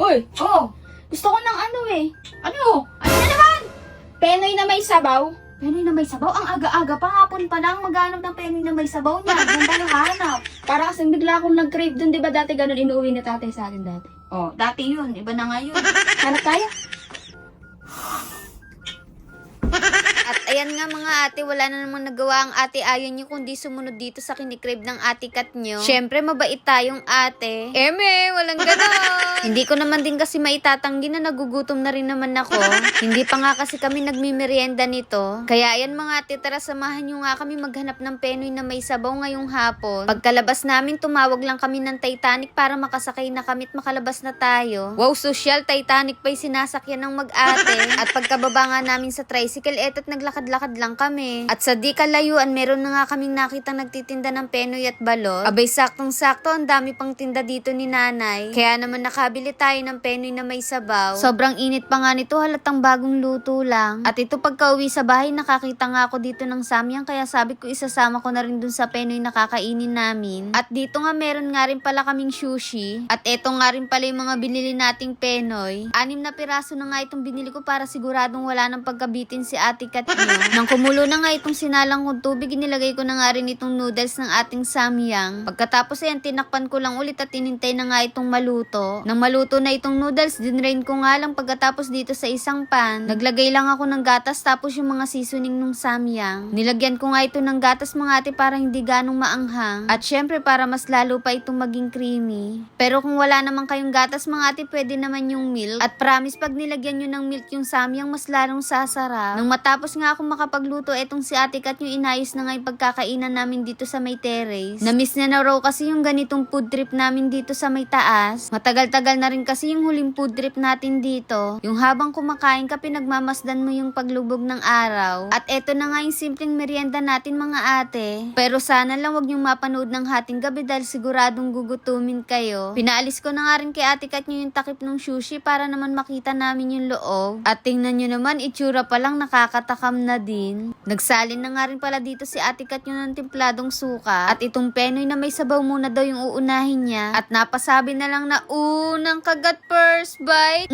Uy, Oh, gusto ko ng ano eh. ano? Ano na naman? Penoy na may sabaw. Penoy na may sabaw? Ang aga-aga pa, hapon pa lang maghanap ng penoy na may sabaw niya. Diyan tayo hanap. Para kasing bigla akong nag-crave dun, di ba dati ganun inuwi ni tatay sa akin dati. Oh, dati yun. Iba na ngayon. Hanap tayo. At ayan nga mga ate, wala na namang nagawa ang ate Ayon nyo kundi sumunod dito sa kinikrib ng ate Kat nyo. Syempre, mabait tayong ate. Eme, walang ganon. Hindi ko naman din kasi maitatanggi na nagugutom na rin naman ako. Hindi pa nga kasi kami nagmimerienda nito. Kaya ayan mga ate, tara samahan nyo nga kami maghanap ng penoy na may sabaw ngayong hapon. Pagkalabas namin, tumawag lang kami ng Titanic para makasakay na kami at makalabas na tayo. Wow, social Titanic pa'y sinasakyan ng mag-ate. At pagkababa nga namin sa tricycle, eto't naglakad-lakad lang kami. At sa di kalayuan, meron na nga kaming nakitang nagtitinda ng penoy at balot. Abay, saktong-sakto, ang dami pang tinda dito ni nanay. Kaya naman nakabili tayo ng penoy na may sabaw. Sobrang init pa nga nito, halatang bagong luto lang. At ito pagka-uwi sa bahay, nakakita nga ako dito ng samyang, kaya sabi ko isasama ko na rin dun sa penoy na kakainin namin. At dito nga meron nga rin pala kaming sushi. At eto nga rin pala yung mga binili nating penoy. 6 na piraso na nga itong binili ko para siguradong wala nang pagkabitin si ate Kat nyo. Nang kumulo na nga itong sinalang kong tubig, inilagay ko na nga rin itong noodles ng ating samyang. Pagkatapos ayan, tinakpan ko lang ulit at tinintay na nga itong maluto. Nang maluto na itong noodles, dinrain ko nga lang pagkatapos dito sa isang pan. Naglagay lang ako ng gatas tapos yung mga seasoning ng samyang. Nilagyan ko nga ito ng gatas mga ate para hindi ganong maanghang. At syempre para mas lalo pa itong maging creamy. Pero kung wala naman kayong gatas mga ate, pwede naman yung milk. At promise pag nilagyan nyo ng milk yung samyang, mas lalong sasarap. Nang matapos nga ako makapagluto, etong si ate Kat yung inayos na nga yung pagkakainan namin dito sa may terrace. Namiss na raw kasi yung ganitong food trip namin dito sa may taas. Matagal-tagal na rin kasi yung huling food trip natin dito. Yung habang kumakain ka, pinagmamasdan mo yung paglubog ng araw. At eto na nga yung simpleng merienda natin mga ate. Pero sana lang wag nyong mapanood ng hating gabi dahil siguradong gugutumin kayo. Pinaalis ko na nga rin kay ate Kat yung takip ng sushi para naman makita namin yung loob. At tingnan nyo naman, itsura pa lang nakakatakam na din. Nagsalin na nga rin pala dito si ate Kat yung ng templadong suka. At itong penoy na may sabaw muna daw yung uunahin niya. At napasabi na lang na unang kagat first bite.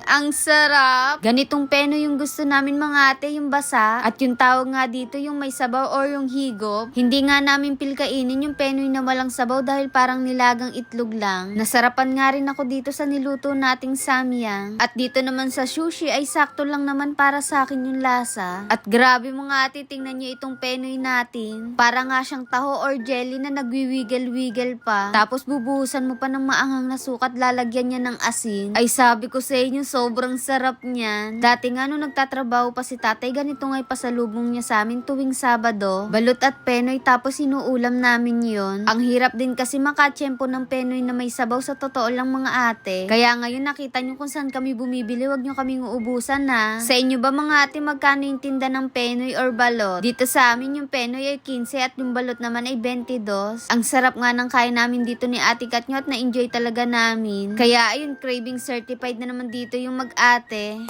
Ang sarap. Ganitong penoy yung gusto namin mga ate, yung basa. At yung tawag nga dito yung may sabaw or yung higop. Hindi nga namin pilkainin yung penoy na walang sabaw dahil parang nilagang itlog lang. Nasarapan nga rin ako dito sa niluto nating samyang. At dito naman sa sushi ay sakto lang naman para sa akin yung lasa. At grabe mga ate, tingnan nyo itong penoy natin. Para nga siyang taho or jelly na nagwiwiggle-wiggle pa. Tapos bubuhusan mo pa ng maanghang na sukat, lalagyan niya ng asin. Ay sabi ko sa inyo, sobrang sarap niyan. Dati nga nung nagtatrabaho pa si tatay, ganito nga'y pasalubong niya sa amin tuwing Sabado. Balot at penoy tapos inuulam namin yon. Ang hirap din kasi makatsyempo ng penoy na may sabaw, sa totoo lang mga ate. Kaya ngayon nakita nyo kung saan kami bumibili, wag nyo kaming uubusan na. Sa inyo ba mga ate, magkano yung tinda ng penoy or balot? Dito sa amin yung penoy ay 15 at yung balot naman ay 22. Ang sarap nga ng kain namin dito ni ate Kat nyo at na-enjoy talaga namin. Kaya ayun, craving certified na naman dito yung mag-ate.